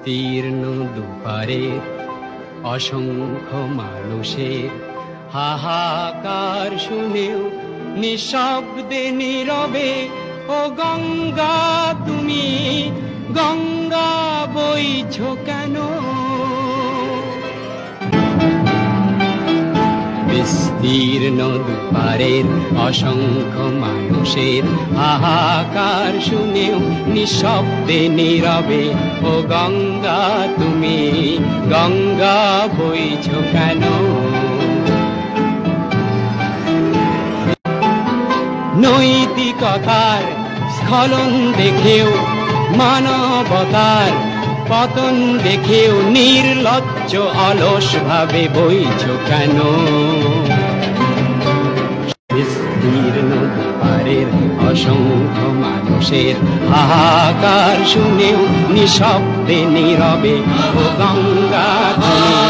বিস্তীর্ণ দুপারের অসংখ্য মানুষের হাহাকার শুনেও নিঃশব্দে নীরবে ও গঙ্গা তুমি গঙ্গা বইছো কেন? বিস্তীর্ণ দুপারের অসংখ্য মানুষের হাহাকার শুনেও নিঃশব্দে নীরবে ও গঙ্গা তুমি গঙ্গা বইছো কেন? নৈতিকতার স্খলন দেখেও মানবতার পতন দেখেও নির্লজ্জ অলস ভাবে বইছো কেন? বিস্তীর্ণ দুপারের অসংখ্য মানুষের হাহাকার শুনেও নিঃশব্দে নীরবে ও গঙ্গা তুমি